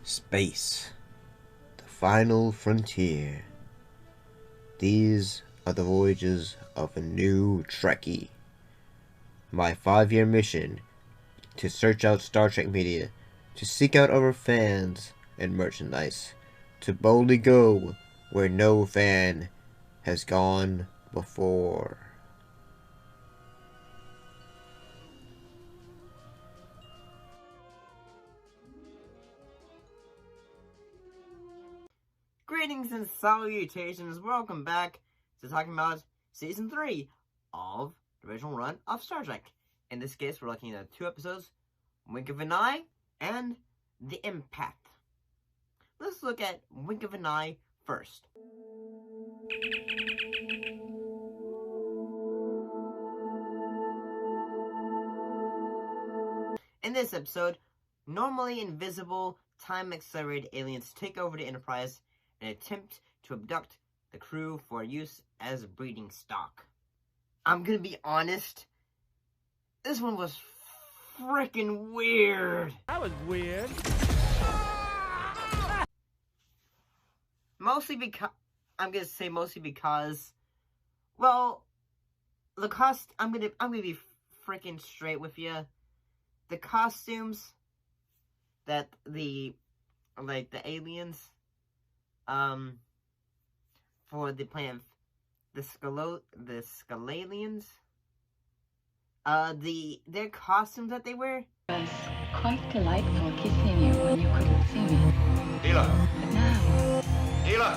Space, the final frontier. These are the voyages of a new Trekkie. My 5-year mission to search out Star Trek media, to seek out our fans and merchandise, to boldly go where no fan has gone before. Greetings and salutations, welcome back to talking about Season 3 of the original run of Star Trek. In this case, we're looking at 2 episodes, Wink of an Eye and The Empath. Let's look at Wink of an Eye first. In this episode, normally invisible, time-accelerated aliens take over the Enterprise and attempt to abduct the crew for use as breeding stock. I'm gonna be honest, this one was freaking weird. That was weird. Mostly because, well, I'm gonna be freaking straight with you. The costumes that the aliens, for the planet, the Scalalians, their costumes that they wear. It was quite delightful kissing you when you couldn't see me. Hila! But now, Hila!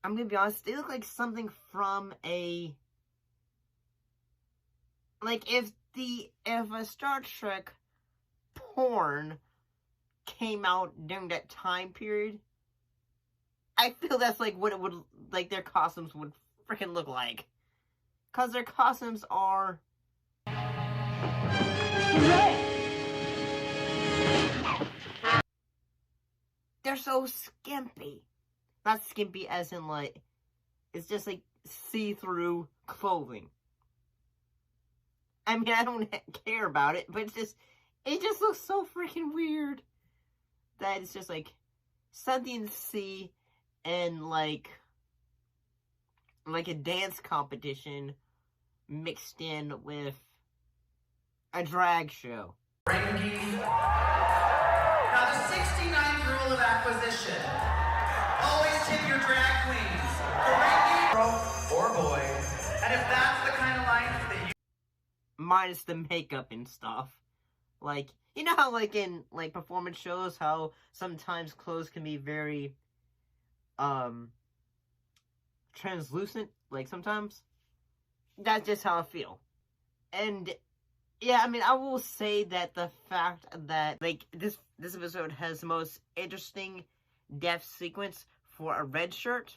I'm gonna be honest, they look like something from if a Star Trek porn came out during that time period, I feel that's like what it would, like their costumes would freaking look like. Cause their costumes are they're so skimpy. Not skimpy as in like, it's just like see-through clothing. I mean, I don't care about it, but it just looks so freaking weird that it's just like something to see in like a dance competition mixed in with a drag show. Rengi. Now, the 69th rule of acquisition. Always tip your drag queens. Rengi, girl or boy. And if that's the kind of life that you... Minus the makeup and stuff. Like, you know how like in like performance shows, how sometimes clothes can be very translucent, like sometimes? That's just how I feel. And yeah, I mean, I will say that the fact that like this episode has the most interesting death sequence for a red shirt,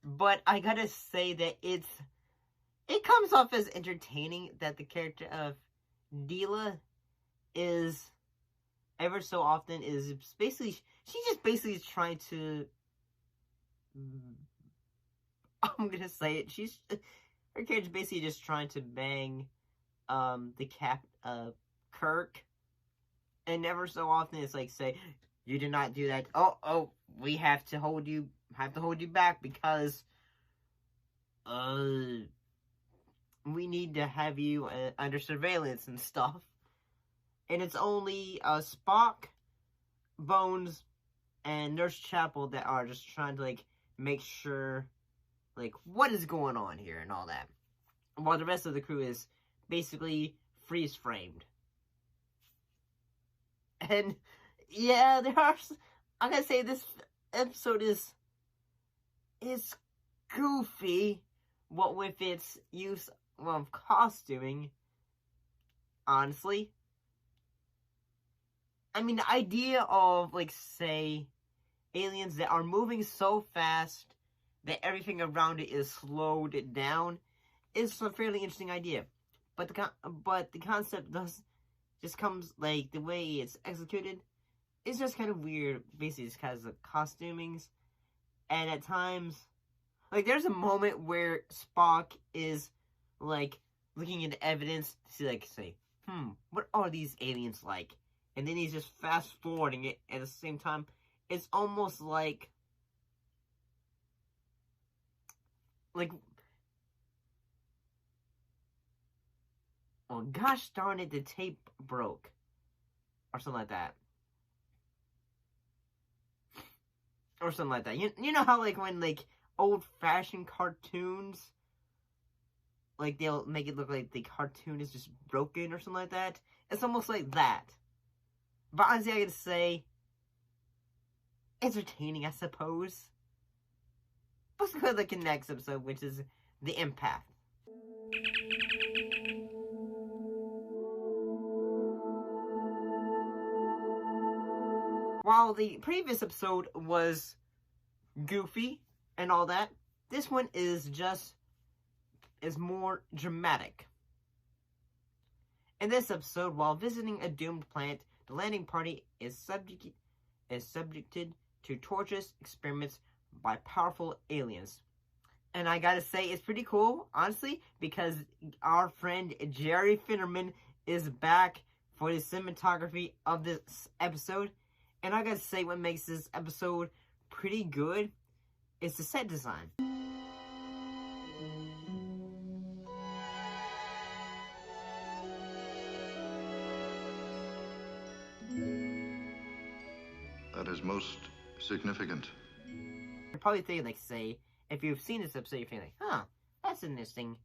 but I gotta say that it comes off as entertaining that the character of Deela is ever so often is basically, she just basically is trying to, I'm gonna say it, her character's basically just trying to bang Kirk, and ever so often it's like, say, you did not do that, oh, we have to hold you back because we need to have you under surveillance and stuff. And it's only Spock, Bones, and Nurse Chapel that are just trying to like make sure like what is going on here and all that, while the rest of the crew is basically freeze framed. And yeah, I'm gonna say this episode is goofy, what with its use of costuming, honestly. I mean, the idea of, like, say, aliens that are moving so fast that everything around it is slowed down is a fairly interesting idea. But the concept just comes, like, the way it's executed is just kind of weird, basically, just because of costumings. And at times, like, there's a moment where Spock is, like, looking into evidence to, like, say, what are these aliens like? and then he's just fast forwarding it at the same time. It's almost like oh gosh darn it, the tape broke or something like that. Or something like that. You know how, like, when, like, old-fashioned cartoons, like, they'll make it look like the cartoon is just broken or something like that? It's almost like that. But honestly, I gotta say, entertaining, I suppose. Let's go to the next episode, which is The Empath. While the previous episode was goofy and all that, this one is more dramatic. In this episode, while visiting a doomed planet, the landing party is subjected to torturous experiments by powerful aliens. And I gotta say, it's pretty cool, honestly, because our friend Jerry Finnerman is back for the cinematography of this episode. And I gotta say, what makes this episode pretty good is the set design. That is most significant. You're probably thinking, like, say, if you've seen this episode, you're thinking, like, huh, that's an interesting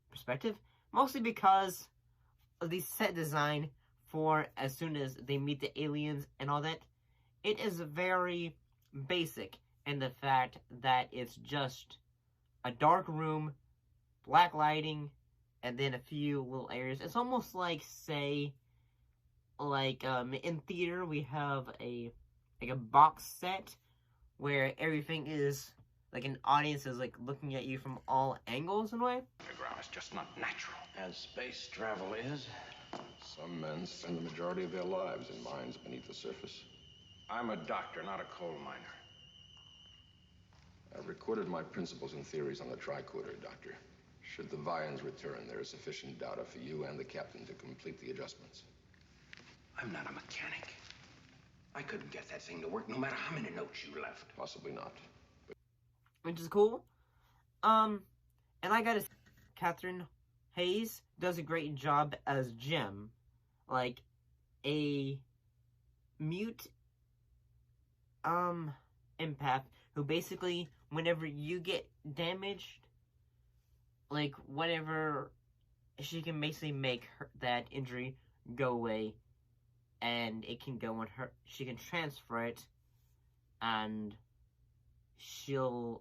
perspective. Mostly because of the set design for as soon as they meet the aliens and all that. It is very basic in the fact that it's just a dark room, black lighting, and then a few little areas. It's almost like, say, like, in theater we have a box set where everything is, like, an audience is, like, looking at you from all angles in a way. Underground is just not natural. As space travel is. Some men spend the majority of their lives in mines beneath the surface. I'm a doctor, not a coal miner. I've recorded my principles and theories on the tricorder, Doctor. Should the Vians return, there is sufficient data for you and the captain to complete the adjustments. I'm not a mechanic. I couldn't get that thing to work no matter how many notes you left. Possibly not. Which is cool. And I gotta say, Catherine Hayes does a great job as Jem. Like, a mute, empath who basically, whenever you get damaged, like, whatever, she can basically make that injury go away, and it can go on her, she can transfer it, and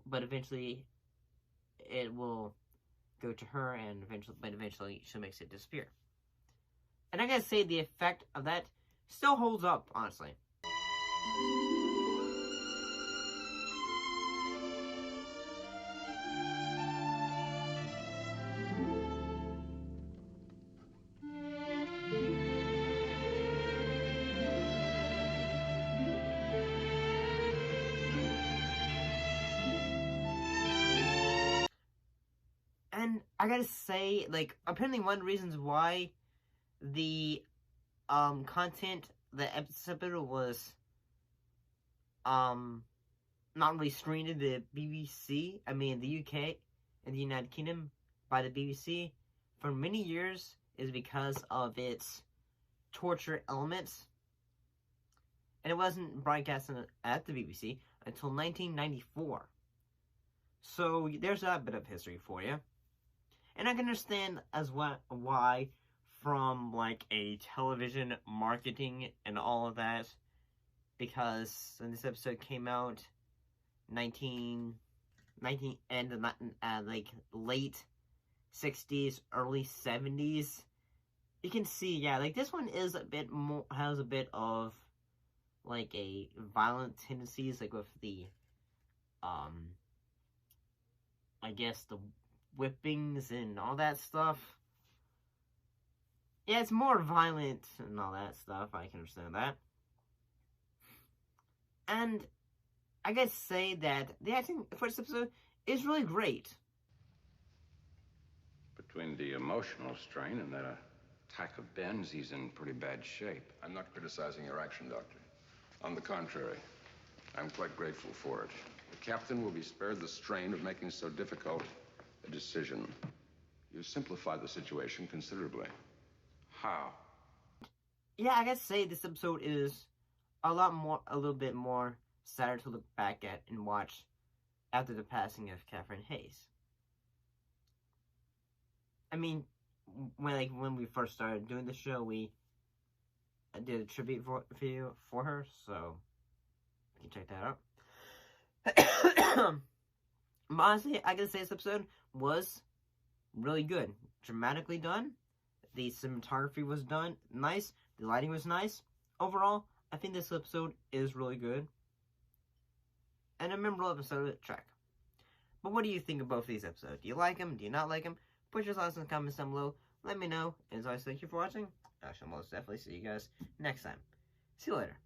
but eventually it will go to her, and eventually she makes it disappear. And I gotta say, the effect of that still holds up, honestly. And I gotta say, like, apparently one of the reasons why the content, the episode was not really screened in the BBC, I mean the UK and the United Kingdom by the BBC for many years is because of its torture elements. And it wasn't broadcast at the BBC until 1994. So there's that bit of history for you. And I can understand as well why, from like a television marketing and all of that, because when this episode came out, like late 60s, early 70s, you can see, yeah, like this one is a bit more, has a bit of like a violent tendencies, like with the, I guess the whippings and all that stuff. Yeah, it's more violent and all that stuff, I can understand that. And I gotta say that the acting for this episode is really great. Between the emotional strain and that heck of bends, he's in pretty bad shape. I'm not criticizing your action, Doctor. On the contrary, I'm quite grateful for it. The captain will be spared the strain of making so difficult a decision. You simplify the situation considerably. How? Yeah, I gotta say this episode is a little bit more sadder to look back at and watch after the passing of Catherine Hayes. I mean, when we first started doing the show, we did a tribute video for her, so you can check that out. But honestly, I gotta say this episode was really good. Dramatically done. The cinematography was done nice. The lighting was nice. Overall, I think this episode is really good. And a memorable episode of Trek. But what do you think of both these episodes? Do you like them? Do you not like them? Put your thoughts in the comments down below. Let me know. And as always, thank you for watching. I shall most definitely see you guys next time. See you later.